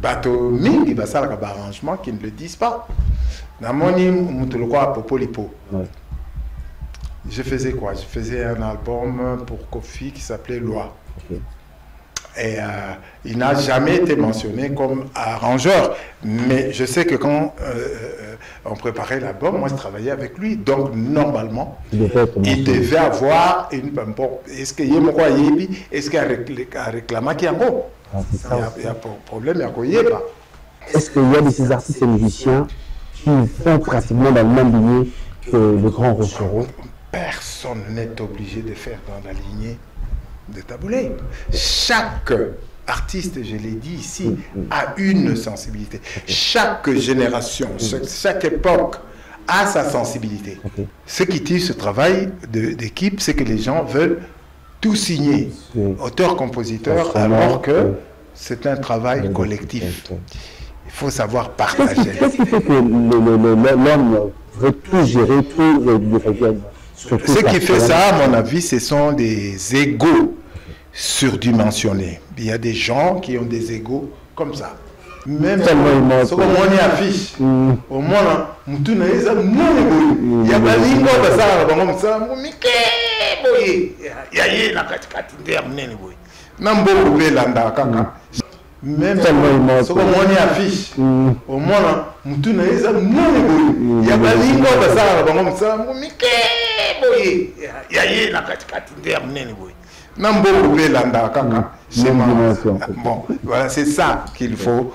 bateau mingi basala ka arrangement qui ne le disent pas. Namoni mutuloko à Popolipo. Je faisais quoi? Je faisais un album pour Kofi qui s'appelait Loi. Et il n'a jamais été mentionné comme arrangeur. Mais je sais que quand on préparait l'album, moi je travaillais avec lui. Donc normalement, il devait avoir une... Bon, est-ce qu'il y a quoi? Est-ce qu'il y a réclamé qu'il y a un il y a problème, il y a pas. Est-ce qu'il y a de ces artistes et musiciens qui font pratiquement dans le même lignée que le Grand Rochereau? Personne n'est obligé de faire dans la lignée de Taboulé. Chaque artiste, je l'ai dit ici, a une sensibilité. Chaque génération, chaque époque a sa sensibilité. Ce qui tire ce travail d'équipe, c'est que les gens veulent tout signer, auteur-compositeur, alors que c'est un travail collectif. Il faut savoir partager. Qu'est-ce qui fait que l'homme veut tout gérer, tout ce qui fait ça, à mon avis, ce sont des égos surdimensionnés. Il y a des gens qui ont des égos comme ça. Même si on est affiche, au moins, il y a pas de même si on est affiche, au moins, il y a pas bon, voilà, c'est ça qu'il faut.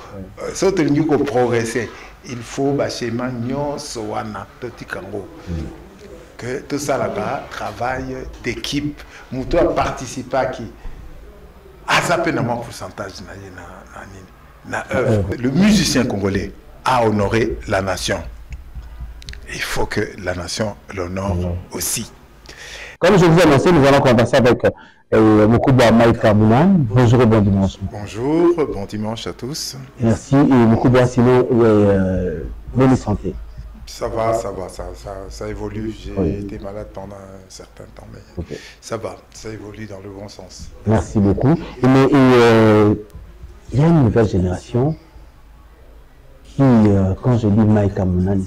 Progresser. Il faut que tout ça là-bas, travail d'équipe, Moutou a participé à qui? À ça peine un pourcentage le musicien congolais a honoré la nation. Il faut que la nation l'honore aussi. Comme je vous ai annoncé, nous allons converser avec Mukubwa Maïka Mounan. Bonjour et bon dimanche. Bonjour, bon dimanche à tous. Merci. Et Mukubwa, sinon, bonne santé. Ça va, ça évolue. J'ai été malade pendant un certain temps, mais ça va, ça évolue dans le bon sens. Merci beaucoup. Mais il y a une nouvelle génération qui, quand je dis Maïka Mounan,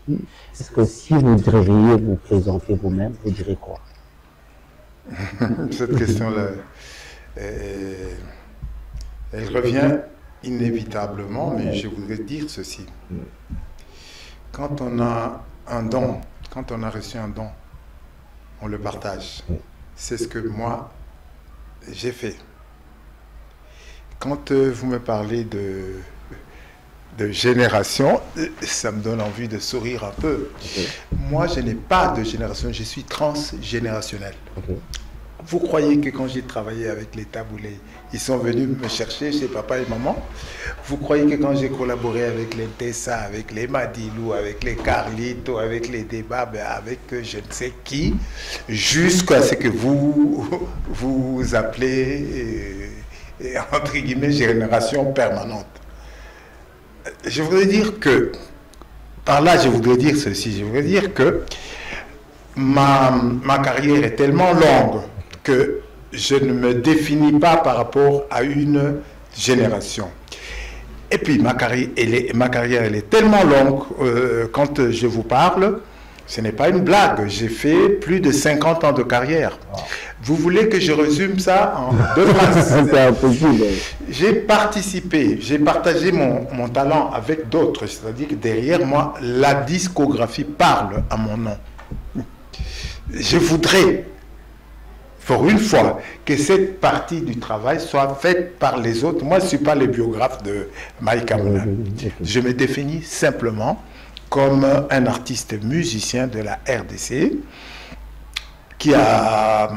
est-ce que si vous devriez vous présenter vous-même, vous direz quoi? Cette question-là, elle revient inévitablement, mais je voudrais dire ceci. Quand on a un don, quand on a reçu un don, on le partage. C'est ce que moi, j'ai fait. Quand vous me parlez de génération, ça me donne envie de sourire un peu. Moi, je n'ai pas de génération, je suis transgénérationnel. Vous croyez que quand j'ai travaillé avec les Taboulés, ils sont venus me chercher chez papa et maman? Vous croyez que quand j'ai collaboré avec les Tessa, avec les Madilou, avec les Carlito, avec les débats, avec je ne sais qui, jusqu'à ce que vous appelez, entre guillemets, génération permanente? Je voudrais dire que, par là, je voudrais dire ceci, je voudrais dire que ma carrière est tellement longue que je ne me définis pas par rapport à une génération. Et puis, ma carrière, elle est tellement longue, quand je vous parle, ce n'est pas une blague, j'ai fait plus de 50 ans de carrière. Vous voulez que je résume ça en 2 phrases? C'est impossible. J'ai participé, j'ai partagé mon talent avec d'autres, c'est-à-dire que derrière moi, la discographie parle à mon nom. Je voudrais, pour une fois, que cette partie du travail soit faite par les autres. Moi, je ne suis pas le biographe de Maïka Mounan. Je me définis simplement comme un artiste musicien de la RDC qui a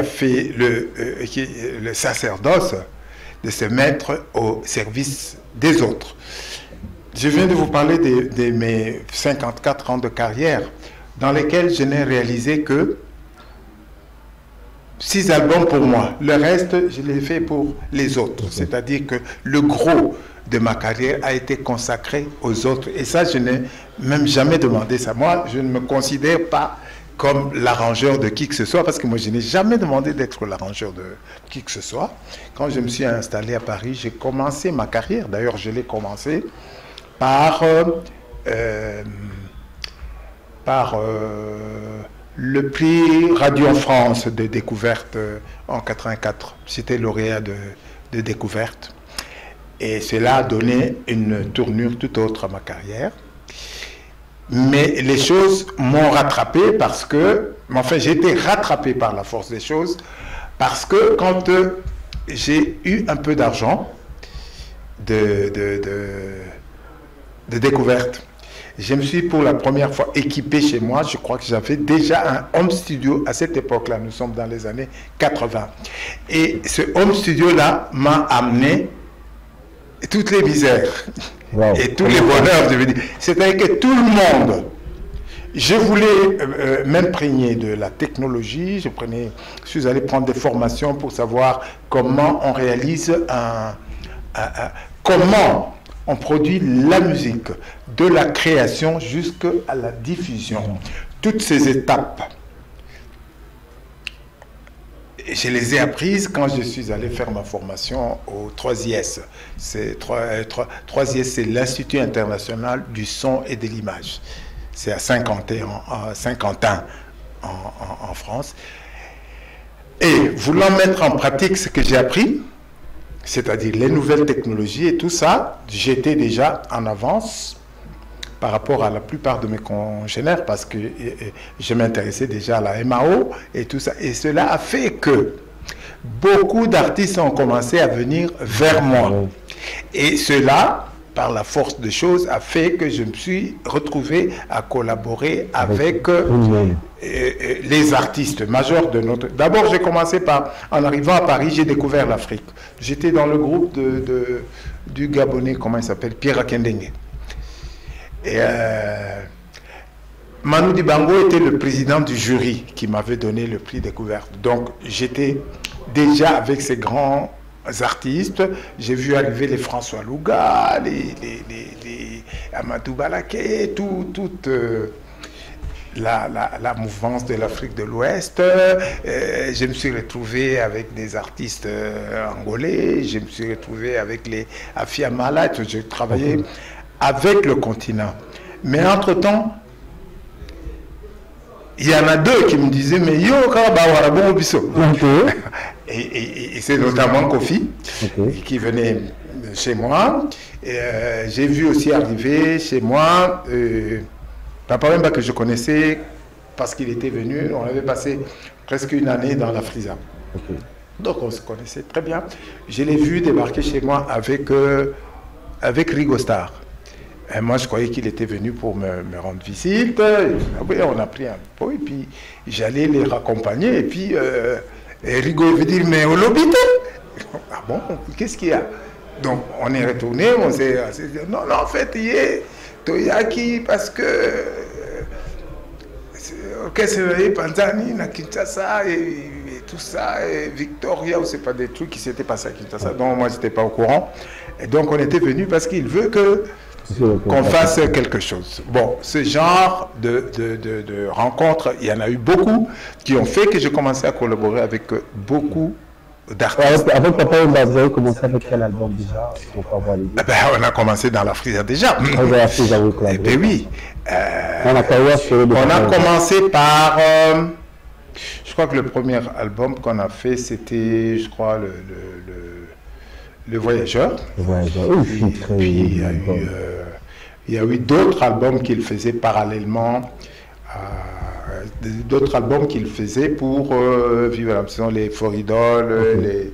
fait le sacerdoce de se mettre au service des autres. Je viens de vous parler de mes 54 ans de carrière, dans lesquels je n'ai réalisé que 6 albums pour moi. Le reste, je l'ai fait pour les autres. C'est-à-dire que le gros de ma carrière a été consacré aux autres. Et ça, je n'ai même jamais demandé ça. Moi, je ne me considère pas comme l'arrangeur de qui que ce soit, parce que moi je n'ai jamais demandé d'être l'arrangeur de qui que ce soit. Quand je me suis installé à Paris, j'ai commencé ma carrière, d'ailleurs je l'ai commencé par le prix Radio France de découverte en 84. J'étais lauréat de découverte. Et cela a donné une tournure tout autre à ma carrière. Mais les choses m'ont rattrapé parce que, enfin j'ai été rattrapé par la force des choses, parce que quand j'ai eu un peu d'argent de découverte, je me suis pour la première fois équipé chez moi. Je crois que j'avais déjà un home studio à cette époque-là. Nous sommes dans les années 80. Et ce home studio-là m'a amené toutes les misères et tous les bonheurs. C'est-à-dire que tout le monde, je voulais m'imprégner de la technologie. Je suis allé prendre des formations pour savoir comment on réalise comment on produit la musique, de la création jusqu'à la diffusion. Toutes ces étapes, je les ai apprises quand je suis allé faire ma formation au 3IS. 3IS, c'est l'Institut international du son et de l'image. C'est à Saint-Quentin, en France. Et voulant mettre en pratique ce que j'ai appris, c'est-à-dire les nouvelles technologies et tout ça, j'étais déjà en avance par rapport à la plupart de mes congénères parce que je m'intéressais déjà à la MAO et tout ça. Et cela a fait que beaucoup d'artistes ont commencé à venir vers moi. Et cela, par la force des choses, a fait que je me suis retrouvé à collaborer avec les artistes majeurs de notre... D'abord, j'ai commencé par, en arrivant à Paris, j'ai découvert l'Afrique. J'étais dans le groupe du Gabonais, comment il s'appelle, Pierre Akendengue. Et Manu Dibango était le président du jury qui m'avait donné le prix découverte. Donc, j'étais déjà avec ces grands artistes. J'ai vu arriver les François Louga, les Amadou Balaké, toute la mouvance de l'Afrique de l'Ouest. Je me suis retrouvé avec des artistes angolais. Je me suis retrouvé avec les Afia Mala. J'ai travaillé avec le continent. Mais entre-temps, il y en a deux qui me disaient, mais yo, et c'est notamment Kofi qui venait chez moi. J'ai vu aussi arriver chez moi Papa Wemba que je connaissais parce qu'il était venu. On avait passé presque une année dans la Frisa. Donc on se connaissait très bien. Je l'ai vu débarquer chez moi avec Rigo Star. Et moi, je croyais qu'il était venu pour me rendre visite. On a pris un pot et puis j'allais les raccompagner. Et puis Rigo veut dire, mais au lobby, ah bon, qu'est-ce qu'il y a? Donc on est retourné, on s'est dit, non, en fait, il est Toyaki parce que c'est Panzani, na Kinshasa et tout ça, et Victoria, ou c'est pas des trucs qui s'étaient passés à Kinshasa, donc moi, je n'étais pas au courant. Et donc on était venu parce qu'il veut qu'on fasse quelque chose. Bon, ce genre de rencontres, il y en a eu beaucoup qui ont fait que j'ai commencé à collaborer avec beaucoup d'artistes. Avec Papa Wemba, vous avez commencé avec quel album déjà? On a commencé dans la Frisa déjà. Eh bien oui. On a commencé par... je crois que le premier album qu'on a fait, c'était, je crois, le Voyageur. Le Voyageur, oui, puis il y a eu d'autres albums qu'il faisait parallèlement, d'autres albums qu'il faisait pour vivre la saison, les Foridol,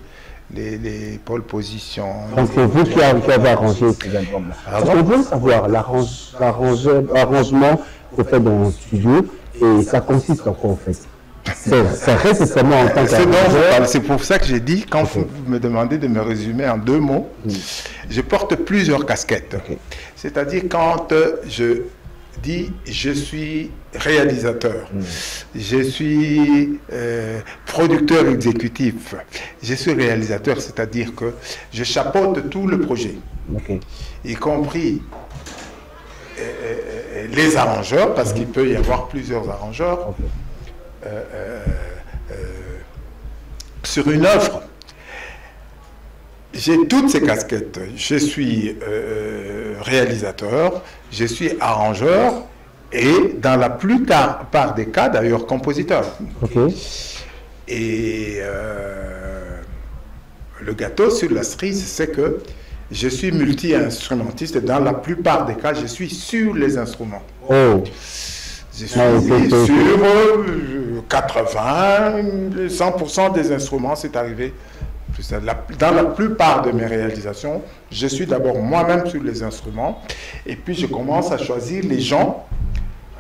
les pole positions. Donc c'est vous qui avez arrangé ces albums-là. On veut savoir l'arrangement qu'on fait dans le studio et ça consiste en quoi en fait? Ça reste seulement en tant qu'arrangeur. C'est pour ça que j'ai dit, quand vous me demandez de me résumer en 2 mots, je porte plusieurs casquettes. C'est-à-dire quand je dis je suis réalisateur, je suis producteur exécutif, je suis réalisateur, c'est-à-dire que je chapeaute tout le projet, y compris les arrangeurs, parce qu'il peut y avoir plusieurs arrangeurs. sur une œuvre, j'ai toutes ces casquettes. Je suis réalisateur, je suis arrangeur et dans la plupart des cas d'ailleurs compositeur. Ok. Et le gâteau sur la cerise, c'est que je suis multi-instrumentiste. Dans la plupart des cas, je suis sur les instruments. Oh. Je suis sur 80, 100% des instruments, c'est arrivé. Dans la plupart de mes réalisations, je suis d'abord moi-même sur les instruments et puis je commence à choisir les gens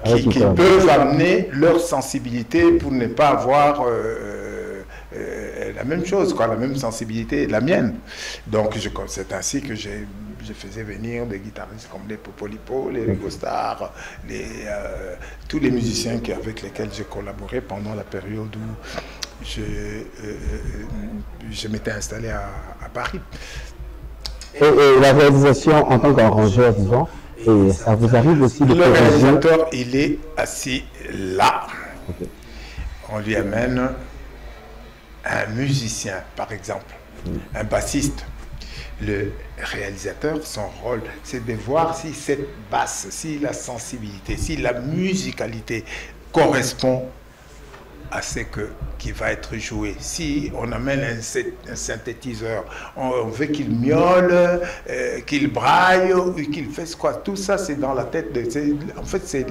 qui peuvent amener leur sensibilité pour ne pas avoir la même chose, quoi, la même sensibilité, la mienne. Donc c'est ainsi que je faisais venir des guitaristes comme les Popolipo, les Ringo Starr, tous les musiciens avec lesquels j'ai collaboré pendant la période où je m'étais installé à Paris. Et la réalisation en tant qu'arrangeur, disons, et ça vous arrive aussi de... Le réalisateur, il est assis là. Okay. On lui amène un musicien, par exemple, un bassiste. Le réalisateur, son rôle, c'est de voir si cette basse, si la sensibilité, si la musicalité correspond à ce qui va être joué. Si on amène un synthétiseur, on veut qu'il miaule, qu'il braille, qu'il fasse quoi. Tout ça, c'est dans la tête de... En fait, c'est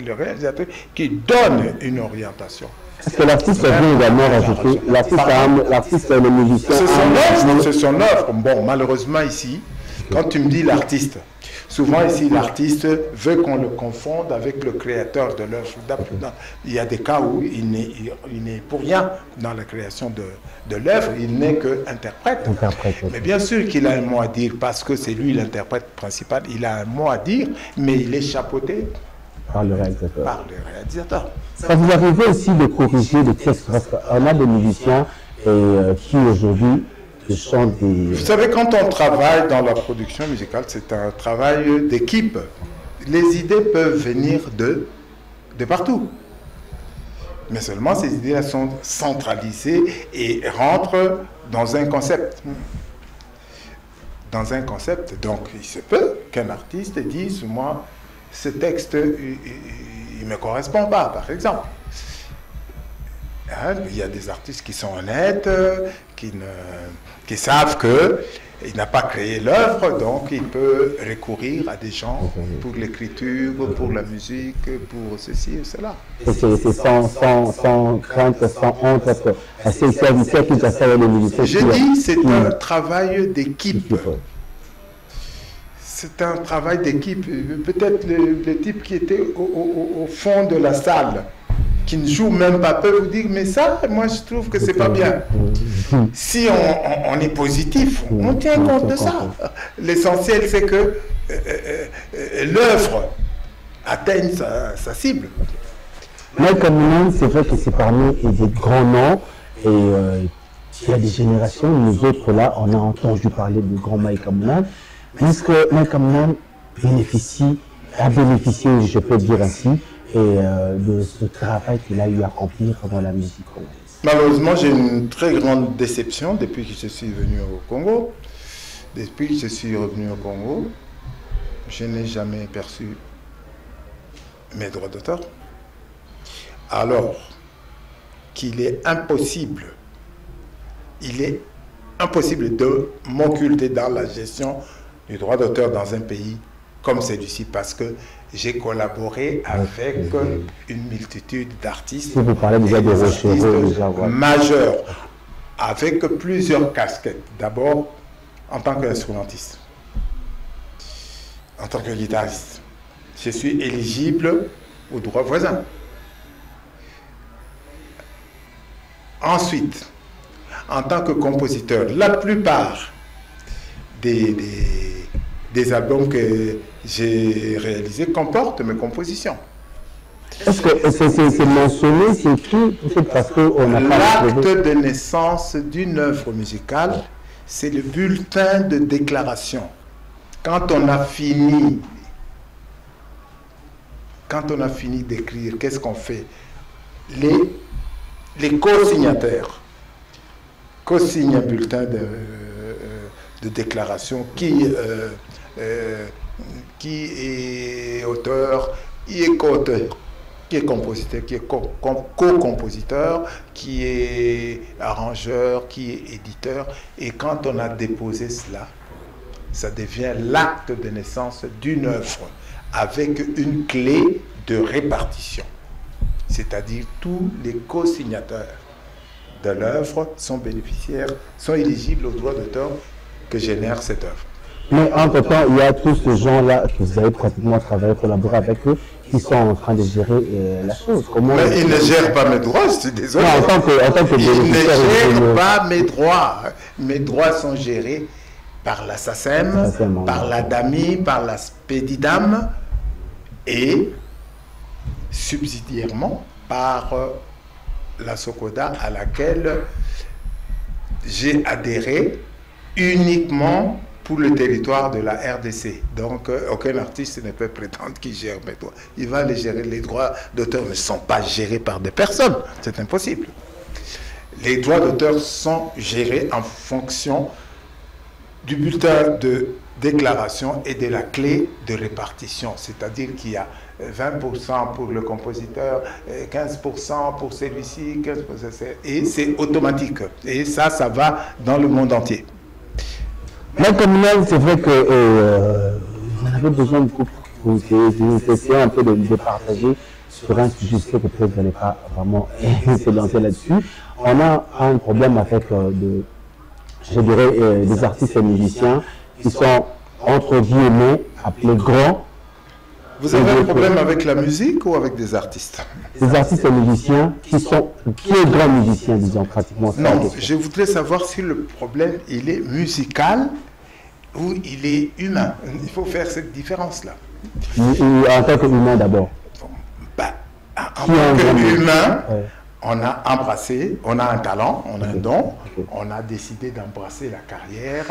le réalisateur qui donne une orientation. Est-ce que l'artiste vient également rajouter, l'artiste et le musicien... C'est son œuvre. Bon, malheureusement ici, quand tu me dis l'artiste, souvent ici l'artiste veut qu'on le confonde avec le créateur de l'œuvre. Il y a des cas où il n'est pour rien dans la création de l'œuvre, il n'est qu'interprète. Mais bien sûr qu'il a un mot à dire parce que c'est lui l'interprète principal, il a un mot à dire, mais il est chapeauté par le réalisateur. Ça vous arrive aussi de corriger des textes parce qu'on a des musiciens qui aujourd'hui chantent des... Vous savez, quand on travaille dans la production musicale, c'est un travail d'équipe. Les idées peuvent venir de partout. Mais seulement ces idées sont centralisées et rentrent dans un concept. Donc il se peut qu'un artiste dise, moi, ce texte, il ne me correspond pas, par exemple. Hein, il y a des artistes qui sont honnêtes, qui savent qu'il n'a pas créé l'œuvre, donc il peut recourir à des gens pour l'écriture, pour la musique, pour ceci et cela. Et c'est sans crainte, sans honte, parce que c'est le serviteur qui doit faire les musiciens. Je dis, c'est un travail d'équipe. C'est un travail d'équipe. Peut-être le type qui était au fond de la salle, qui ne joue même pas, peut vous dire, mais ça, moi je trouve que c'est pas bien. Si on est positif, on tient compte de ça. L'essentiel, c'est que l'œuvre atteigne sa cible. Malcolm Young, c'est vrai que c'est parmi des grands noms, et il y a des générations, nous autres là, on a entendu parler du grand Malcolm Young. Est-ce que Malcolm Young a bénéficié, je peux dire ainsi, de ce travail qu'il a eu à accomplir dans la musique congolaise? Malheureusement, j'ai une très grande déception depuis que je suis venu au Congo. Depuis que je suis revenu au Congo, je n'ai jamais perçu mes droits d'auteur. Alors qu'il est impossible, de m'occulter dans la gestion du droit d'auteur dans un pays comme celui-ci, parce que j'ai collaboré avec une multitude d'artistes, vous parlez déjà des artistes majeurs, avec plusieurs casquettes. D'abord, en tant qu'instrumentiste, en tant que guitariste, je suis éligible aux droits voisins. Ensuite, en tant que compositeur, la plupart des albums que j'ai réalisés comportent mes compositions. Est-ce que c'est mentionné, c'est écrit, peut-être parce qu'on n'a pas... L'acte de naissance d'une œuvre musicale, c'est le bulletin de déclaration. Quand on a fini d'écrire, qu'est-ce qu'on fait? les co-signataires co-signent un bulletin de déclaration qui est auteur, qui est co-auteur, qui est compositeur, qui est co-compositeur, qui est arrangeur, qui est éditeur. Et quand on a déposé cela, ça devient l'acte de naissance d'une œuvre avec une clé de répartition. C'est-à-dire tous les co-signataires de l'œuvre sont bénéficiaires, sont éligibles aux droits d'auteur que génère cette œuvre. Mais entre-temps, il y a tous ces gens-là que vous avez pratiquement travaillé, collaboré avec eux, qui sont en train de gérer la chose. Comment mais ils ne gèrent pas mes droits, je suis désolé. Non, en tant que ils ne gèrent pas mes droits. Mes droits sont gérés par la SACEM, par la DAMI, par la SPEDIDAM et subsidiairement par la SOCODA à laquelle j'ai adhéré uniquement pour le territoire de la RDC. Donc, aucun artiste ne peut prétendre qu'il gère mes droits. Il va les gérer. Les droits d'auteur ne sont pas gérés par des personnes. C'est impossible. Les droits d'auteur sont gérés en fonction du bulletin de déclaration et de la clé de répartition. C'est-à-dire qu'il y a 20% pour le compositeur, 15% pour celui-ci, 15%, et c'est automatique. Et ça va dans le monde entier. Mais comme là, c'est vrai que vous avez besoin de vous essayer un peu de partager sur un sujet, je sais que peut-être vous n'allez pas vraiment se lancer là-dessus. On a un problème avec je dirais, des artistes et musiciens qui sont, entre guillemets, appelés grands. Vous avez un problème avec la musique ou avec des artistes? Des artistes et musiciens qui sont très grands musiciens, disons, pratiquement. Non, je voudrais savoir si le problème, il est musical ou il est humain. Il faut faire cette différence-là. En tant qu'humain d'abord. En tant qu'humain, on a embrassé, on a un talent, on a un don, on a décidé d'embrasser la carrière,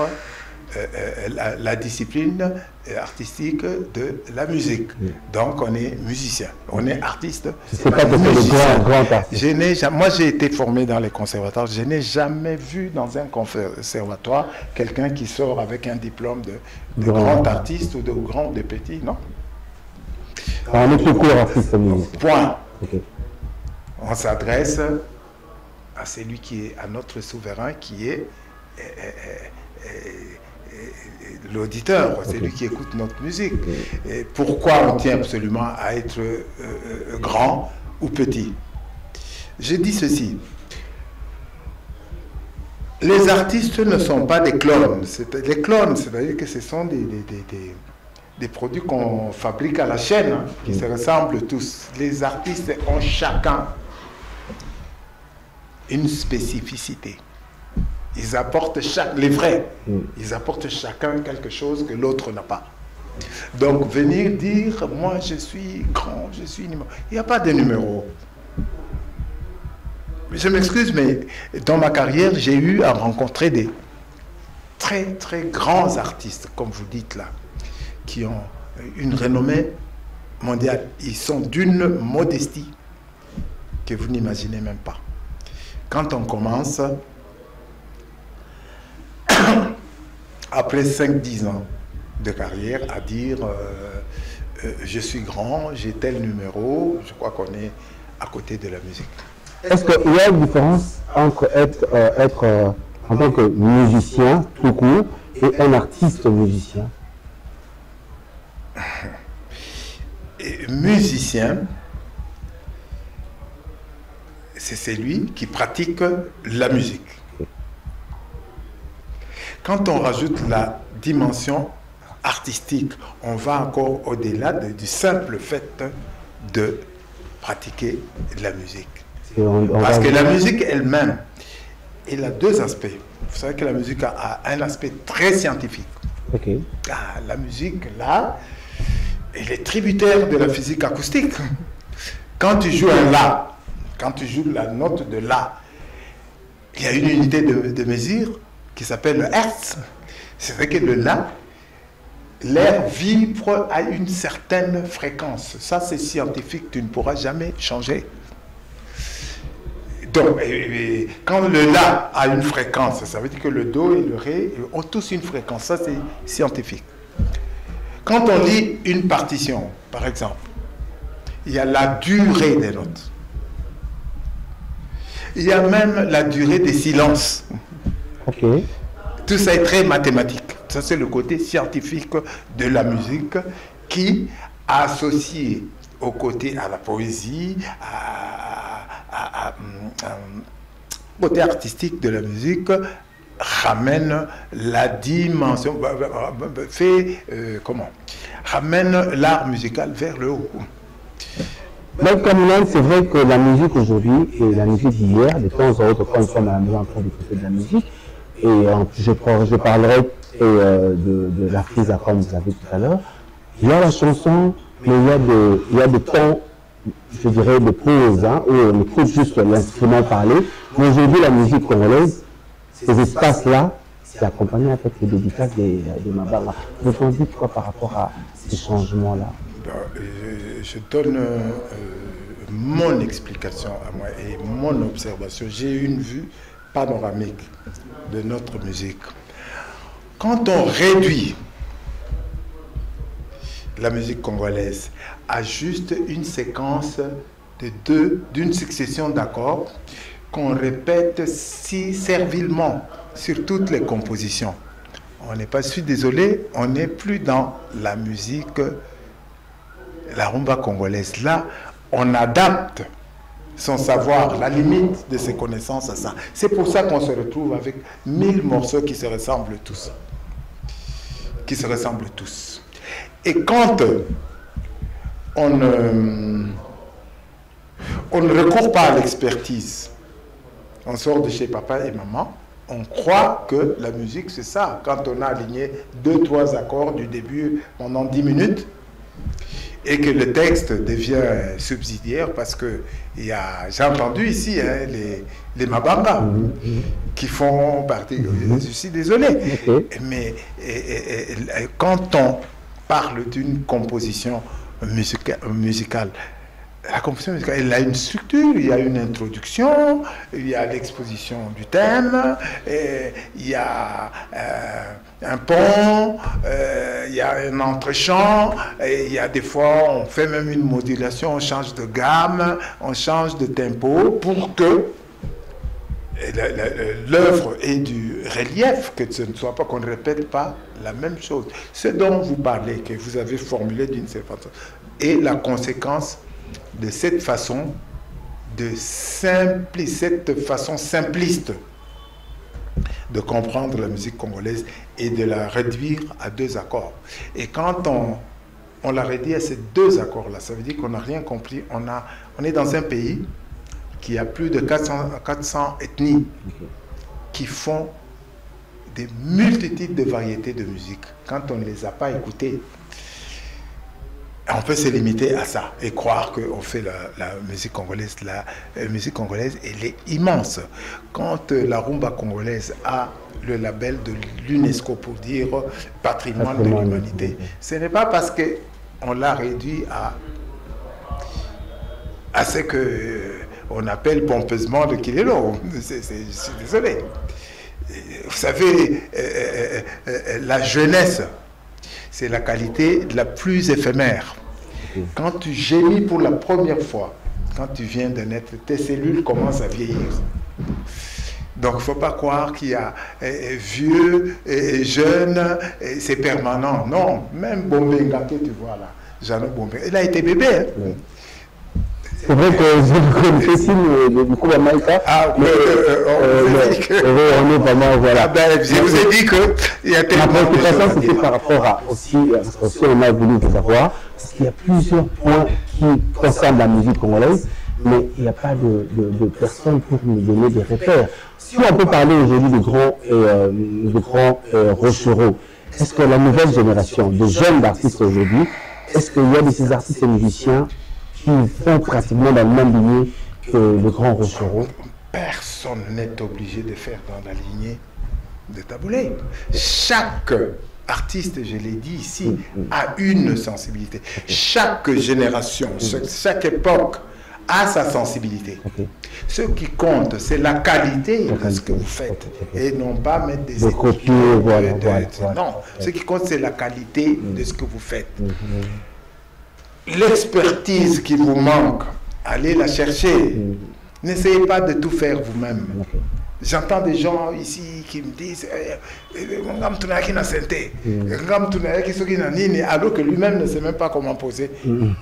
la discipline artistique de la musique. Donc on est musicien, on est artiste. C'est pas que c'est le grand artiste. Moi j'ai été formé dans les conservatoires, je n'ai jamais vu dans un conservatoire quelqu'un qui sort avec un diplôme de grand artiste ou de grand de petit, non. On est tout court artiste musicien. Point. On s'adresse à celui qui est, à notre souverain, qui est l'auditeur, c'est lui qui écoute notre musique. Et pourquoi on tient absolument à être grand ou petit? Je dis ceci. Les artistes ne sont pas des clones. Les clones, c'est-à-dire que ce sont des produits qu'on fabrique à la chaîne, hein, qui se ressemblent tous. Les artistes ont chacun une spécificité. Ils apportent les vrais, ils apportent chacun quelque chose que l'autre n'a pas. Donc venir dire, moi je suis grand, je suis numéro. Il n'y a pas de numéro. Je m'excuse, mais dans ma carrière, j'ai eu à rencontrer des très très grands artistes, comme vous dites là, qui ont une renommée mondiale. Ils sont d'une modestie que vous n'imaginez même pas. Quand on commence, après 5-10 ans de carrière, à dire je suis grand, j'ai tel numéro, je crois qu'on est à côté de la musique. Est-ce qu'il y a une différence entre être en tant que musicien tout court et un artiste musicien? Musicien, c'est celui qui pratique la musique. Quand on rajoute la dimension artistique, on va encore au-delà du simple fait de pratiquer la musique. Parce que la musique elle-même, elle a deux aspects. Vous savez que la musique a un aspect très scientifique. La musique, là, elle est tributaire de la physique acoustique. Quand tu joues un La, quand tu joues la note de La, il y a une unité de mesure qui s'appelle le Hertz. C'est vrai que le La, l'air vibre à une certaine fréquence. Ça, c'est scientifique, tu ne pourras jamais changer. Donc, quand le La a une fréquence, ça veut dire que le Do et le Ré ont tous une fréquence. Ça, c'est scientifique. Quand on lit une partition, par exemple, il y a la durée des notes. Il y a même la durée des silences. Ok. Tout ça est très mathématique. Ça, c'est le côté scientifique de la musique qui, associé au côté à la poésie, côté artistique de la musique, ramène la dimension, ramène l'art musical vers le haut. Malcolm Mounane, c'est vrai que la musique aujourd'hui et la musique d'hier, de temps en temps, quand nous sommes à la maison en train d'écouter de la musique, et je parlerai de la frise à comme vous avez tout à l'heure, il y a la chanson, mais il y a des temps, je dirais, de pause, hein, où on écoute juste l'instrument parler. Mais aujourd'hui, la musique congolaise, ces espaces-là, c'est accompagné avec les dédicaces des Mabanga. Vous en dites quoi par rapport à ces changements-là? Je donne mon explication à moi et mon observation. J'ai une vue panoramique de notre musique. Quand on réduit la musique congolaise à juste une séquence d'une succession d'accords qu'on répète si servilement sur toutes les compositions, on n'est pas, je suis désolé, on n'est plus dans la musique, la rumba congolaise. Là, on adapte son savoir, la limite de ses connaissances à ça. C'est pour ça qu'on se retrouve avec 1000 morceaux qui se ressemblent tous. Et quand on ne recourt pas à l'expertise, on sort de chez papa et maman, on croit que la musique c'est ça. Quand on a aligné 2-3 accords du début pendant 10 minutes, et que le texte devient subsidiaire parce que j'ai entendu ici hein, les Mabanga qui font partie, je suis désolé, mais quand on parle d'une composition musicale, la composition musicale, elle a une structure, il y a une introduction, il y a l'exposition du thème, il y a un pont, il y a un entre-champ, il y a des fois, on fait même une modulation, on change de gamme, on change de tempo pour que l'œuvre ait du relief, que ce ne soit pas qu'on ne répète pas la même chose. Ce dont vous parlez, que vous avez formulé d'une certaine façon, est la conséquence de cette façon simpliste de comprendre la musique congolaise et de la réduire à 2 accords. Et quand on la réduit à ces 2 accords-là, ça veut dire qu'on n'a rien compris. On est dans un pays qui a plus de 400 ethnies qui font des multitudes de variétés de musique. Quand on ne les a pas écoutées, on peut se limiter à ça et croire qu'on fait la musique congolaise. La musique congolaise, elle est immense. Quand la rumba congolaise a le label de l'UNESCO pour dire patrimoine de l'humanité, ce n'est pas parce qu'on l'a réduit à ce qu'on appelle pompeusement le kilelo. Je suis désolé. Vous savez, la jeunesse, c'est la qualité la plus éphémère. Quand tu gémis pour la première fois, quand tu viens de naître, tes cellules commencent à vieillir. Donc, il ne faut pas croire qu'il y a vieux et jeune, c'est permanent. Non, même Bombenga que tu vois là, Jeannot Bombenga, il a été bébé. Hein? Oui. C'est vrai que je connais aussi du coup à Maïka. Ah, mais on est vraiment, voilà. Je vous ai dit qu'il y a tellement de choses. La préoccupation, c'était par rapport à aussi, parce qu'on a voulu vous avoir, parce qu'il y a plusieurs points qui concernent la musique congolaise, mais il n'y a pas de personnes pour nous donner des repères. Si on peut parler aujourd'hui de grands Rochereau, est-ce que la nouvelle génération de jeunes artistes aujourd'hui, est-ce qu'il y a de ces artistes et musiciens qui font pratiquement dans le même lignée que le grand Rochereau? Personne n'est obligé de faire dans la lignée de Taboulé. Chaque artiste, je l'ai dit ici, a une sensibilité. Chaque génération, chaque époque à sa sensibilité. Ce qui compte, c'est la qualité de ce que vous faites et non pas mettre des copies. Non, ce qui compte, c'est la qualité de ce que vous faites. L'expertise qui vous manque, allez la chercher. N'essayez pas de tout faire vous-même. J'entends des gens ici qui me disent alors que lui-même ne sait même pas comment poser. Il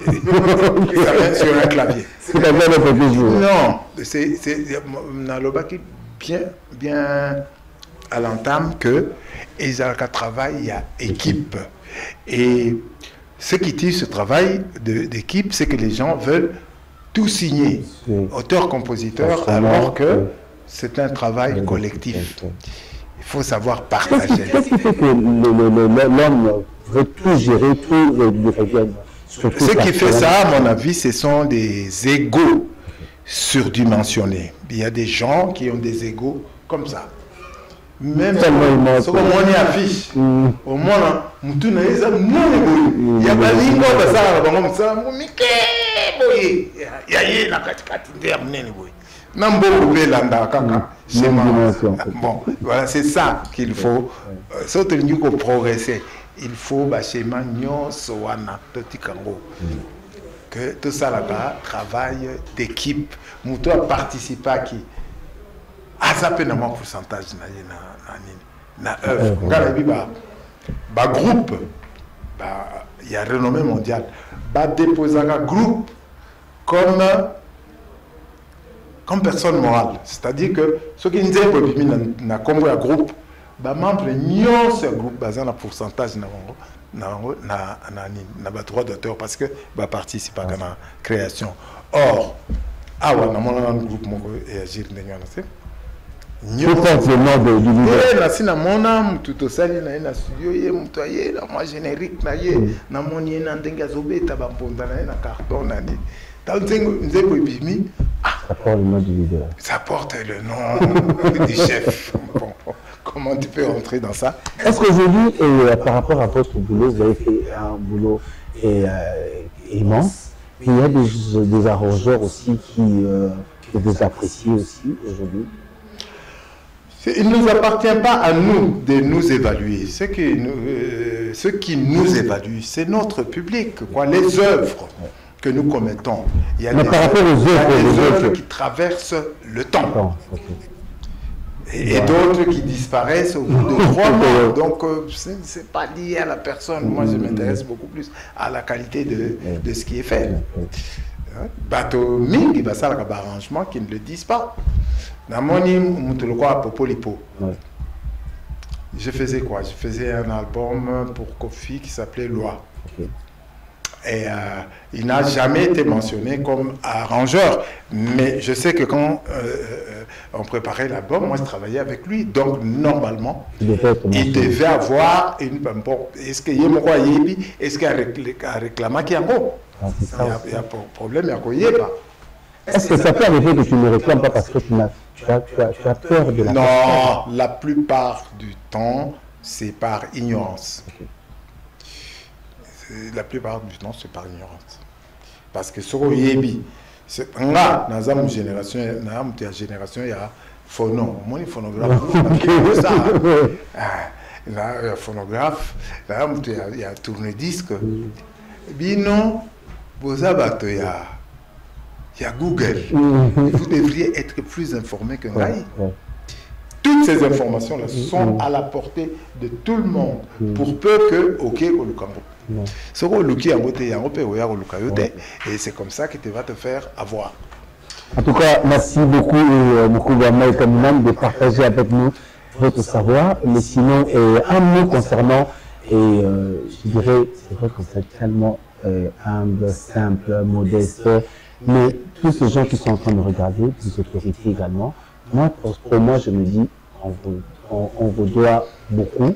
s'amène sur un clavier. Non, c'est bien à l'entame que ils ont qu'à travail, il y a équipe. Et ce qui tire ce travail d'équipe, c'est que les gens veulent tout signer, auteur-compositeur, alors que c'est un travail collectif. Il faut savoir partager. Qu'est-ce qui fait que l'homme veut tout gérer, tout revient? Ce qui fait ça, à mon avis, ce sont des égos surdimensionnés. Il y a des gens qui ont des égos comme ça. Même si on est affiche, au moins, il y a pas bon, voilà, c'est ça qu'il faut. Surtout pour progresser, il faut que tout ça là-bas, travail d'équipe, Moutou a participé à qui a ça peine un pourcentage na œuvre. Groupe, il y a renommée mondiale, déposer un groupe comme personne morale. C'est-à-dire que ceux qui nous ont comme un groupe, membres de ce groupe, basé un pourcentage na droit d'auteur parce que participe à la création. Or, on a un groupe et agir de ça porte le nom du chef. Bon, comment tu peux entrer dans ça? Est-ce qu'aujourd'hui, par rapport à votre boulot, vous avez fait un boulot immense, il y a des arrangeurs aussi qui vous apprécient aussi aujourd'hui? Il ne nous appartient pas à nous de nous évaluer. Ce qui nous évalue, c'est notre public, les œuvres que nous commettons. Il y a des œuvres qui traversent le temps. Et d'autres qui disparaissent au bout de 3 mois. Donc, ce n'est pas lié à la personne. Moi, je m'intéresse beaucoup plus à la qualité de ce qui est fait. Bateau Ming, il va ça un arrangement qui ne le disent pas. Je faisais quoi? Je faisais un album pour Kofi qui s'appelait Loi. Et il n'a jamais été mentionné comme arrangeur. Mais je sais que quand on préparait l'album, moi je travaillais avec lui. Donc normalement, il devait avoir une... Bon, est-ce qu'il y a un problème? Est-ce qu'il y a un réclamant qui est en gros? Il y a un problème, il n'y a pas. Est-ce que ça peut arriver que tu ne réclames pas parce que tu as peur de la... Non, la plupart du temps, c'est par ignorance. La plupart du temps, c'est par ignorance. Parce que sur Yebi, dans la génération, il y a phono. Moi, il y a phonographe. Il y a phonographe, il y a tourne-disque. Bino, il y a Google. Vous devriez être plus informé que Ngaï. Toutes ces informations-là sont à la portée de tout le monde pour peu que OK et c'est comme ça que tu vas te faire avoir. En tout cas, merci beaucoup Moukouba Maïka Mounane de partager avec nous votre savoir. Mais sinon, un mot concernant, je dirais, c'est vrai que vous êtes tellement humble, simple, modeste, mais tous ces gens qui sont en train de regarder, des autorités également, pour moi, je me dis, on vous doit beaucoup,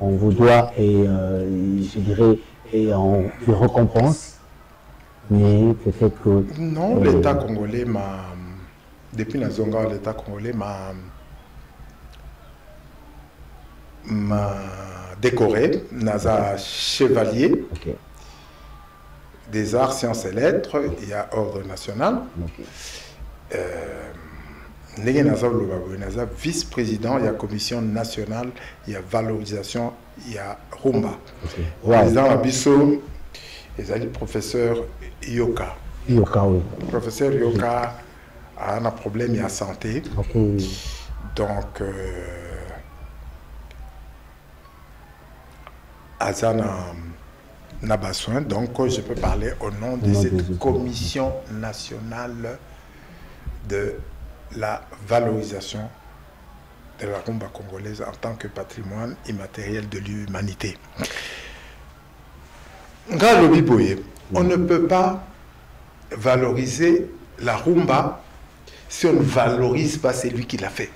on vous doit, je dirais, des récompenses, mais peut-être que... Non, l'État congolais depuis Nazonga, l'État congolais m'a décoré, Naza chevalier. des arts, sciences et lettres, il y a ordre national. Vice-président, il y a commission nationale, il y a valorisation, il y a rumba. Président Abisso, il y a le professeur Yoka. Yoka, oui. Le professeur Yoka a un problème, il y a santé. Donc, Azana n'a pas besoin, donc je peux parler au nom de cette commission nationale de la valorisation de la rumba congolaise en tant que patrimoine immatériel de l'humanité. On ne peut pas valoriser la rumba si on ne valorise pas celui qui l'a fait.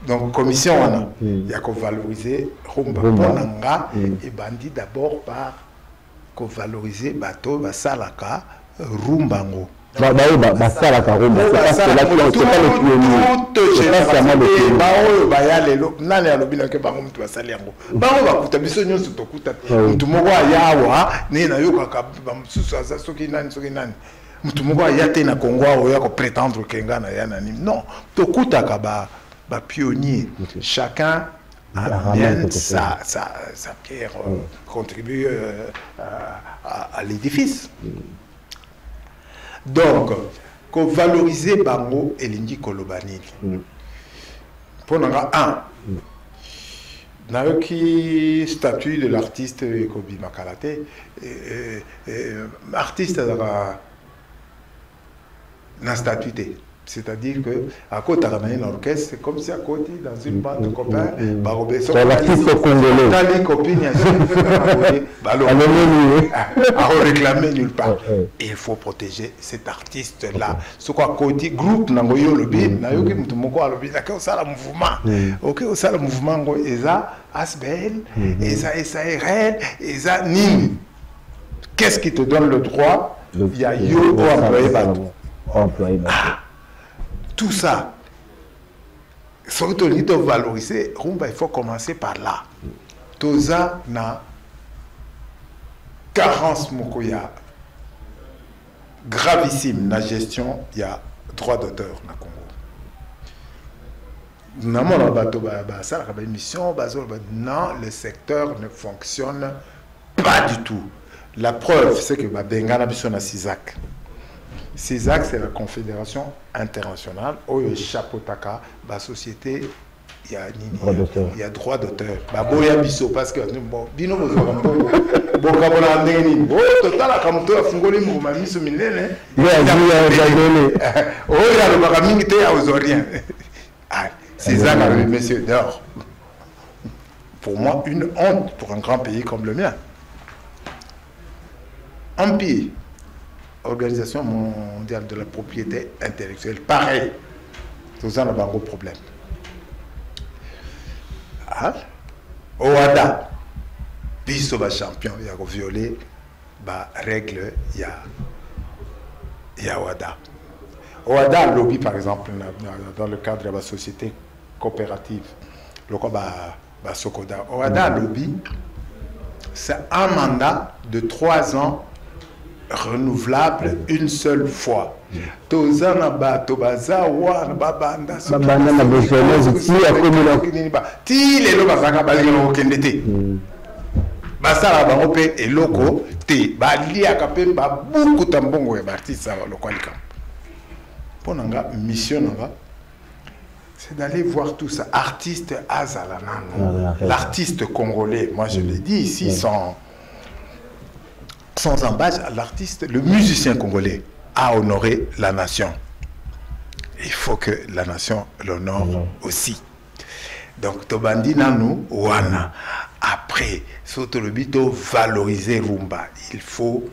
Donc, commission, il y a qu'on valoriser rumba. Bonanga et bandit d'abord par qu'on valoriser bateau, basalaka, rumbango. C'est pas le pionnier. Chacun amène sa pierre, contribue à l'édifice. Donc, qu'on valoriser Bango et l'Indi Kolobanil. Pour nous, qui statut de l'artiste Kobi Makalate, artiste n'a statuté. C'est-à-dire que à côté de l'orchestre, c'est comme si à côté, dans une bande de copains, l'artiste congolais. À réclamer nulle part. Et il faut protéger cet artiste-là. Ce quoi côté groupe, Nangoyo Lobi, Nayoki Mutumoko Lobi, au ça le mouvement. Ok, au ça le mouvement, Eza, Asbel, Eza SARL, Eza Ning. Qu'est-ce qui te donne le droit? Il y a Yo employé. Tout ça, surtout il faut valoriser, rumba, il faut commencer par là. Tout ça, na carence mokoya gravissime la gestion, il y a droit d'auteur na Congo. Non, le secteur ne fonctionne pas du tout. La preuve, c'est que Bengana Bissona CISAC. CISAC, c'est la Confédération internationale où il chapeautaka la société, il y a droit d'auteur. Boya biso parce que bino CISAC a le monsieur d'or. Pour moi, une honte pour un grand pays comme le mien. Empire. Organisation mondiale de la propriété intellectuelle, pareil. Tout ça n'a pas un gros problème. OADA, Bisso va champion, il y a violé, règle, il y a OADA. OADA lobby par exemple dans le cadre de la société coopérative, le Sokoda. OADA lobby, c'est un mandat de 3 ans renouvelable une seule fois. C'est d'aller voir tout ça. Artiste Azalana, l'artiste congolais, moi je l'ai dit ici sans embâche, l'artiste, le musicien congolais a honoré la nation. Il faut que la nation l'honore aussi. Donc, Tobandi Nanou, Wana. Après, surtout le but de valoriser Rumba, il faut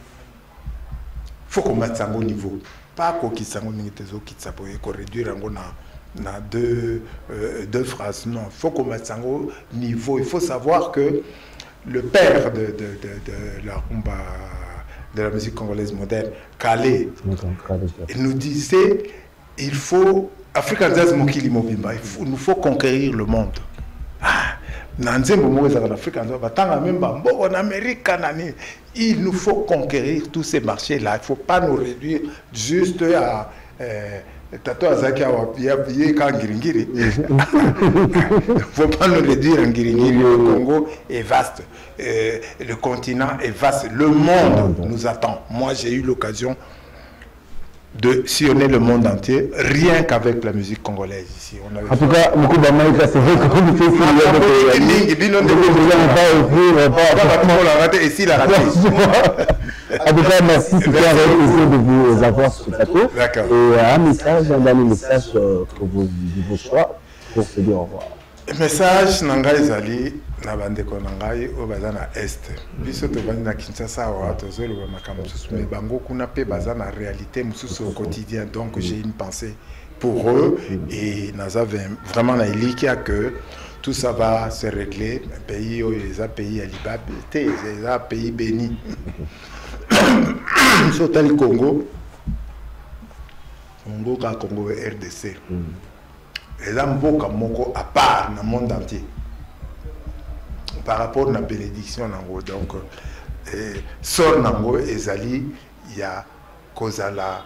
qu'on mette ça au niveau. Pas qu'on quitte ça au niveau, qu'on réduire na deux phrases. Non, il faut qu'on mette ça au niveau. Il faut savoir que le père de la rumba, de la musique congolaise moderne, Kale, il nous disait, il faut, African Jazz Mokili Mobimba, il nous faut conquérir le monde. En Amérique, Il nous faut conquérir tous ces marchés-là. Il ne faut pas nous réduire juste à... Tato Azaki a habillé quand Ngiringiri. Il ne faut pas nous réduire à Ngiringiri. Le Congo est vaste. Le continent est vaste. Le monde nous attend. Moi, j'ai eu l'occasion de sillonner le monde entier, rien qu'avec la musique congolaise ici. En tout cas, beaucoup d'Américains, c'est vrai que vous faites en tout cas, merci, c'était un réel plaisir de vous avoir sur le plateau. D'accord. Et un dernier message de vos choix pour se dire au revoir. Le message Nangai Zali, Nabandeko Nangai, au Bazana Est. Biso to Bazana Kinshasa, au Atozolo, Makamusus, mais Bango Kunape Bazana réalité, Moussous au quotidien. Donc j'ai une pensée pour eux et Naza vraiment Naïlikia que tout ça va se régler. Un pays où les pays à l'Ibabité, les pays bénis. Surtout le Congo, Congo et RDC. Les Amboka Moko à part dans le monde entier par rapport à la bénédiction nango. Donc sort nango ezali il y a cause à la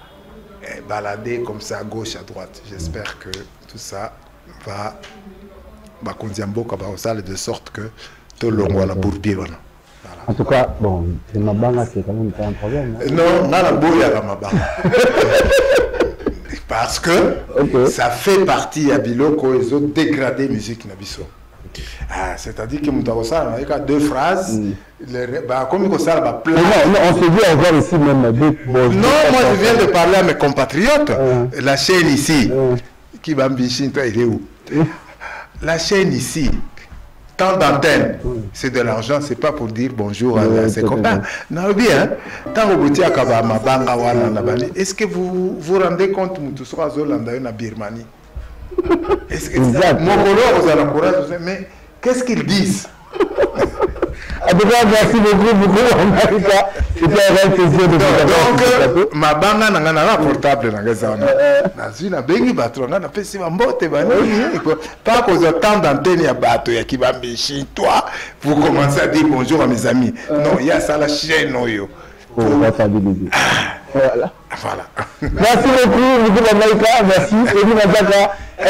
balader comme ça à gauche à droite. J'espère que tout ça va Mboka de sorte que tout le monde a pour vivre. En tout cas, bon, c'est Mabanga, c'est quand même pas un problème. Non, la bouille à Mabanga. Parce que ça fait partie à Biloko, ils ont dégradé la musique Nabiso. C'est-à-dire que Moutarosa, il y a deux phrases, comme ça, va plein. Non, on se dit encore ici même. Non, moi je viens de parler à mes compatriotes. La chaîne ici, qui va me toi, il est où? La chaîne ici, tant d'antennes, c'est de l'argent, c'est pas pour dire bonjour à ses copains. Non, bien, tant que vous avez est-ce que vous vous rendez compte que vous êtes en Birmanie? Est-ce que vous avez le courage? Mais qu'est-ce qu'ils disent? En tout cas, merci beaucoup. C'était un vrai plaisir de vous donc, ma banga n'a pas portable. Pas qu'aux temps d'antenne à bateau, il y a qui va me toi, vous commencez à dire bonjour à mes amis. Non, il y a ça la chaîne. Voilà. Merci beaucoup, merci. Et vous,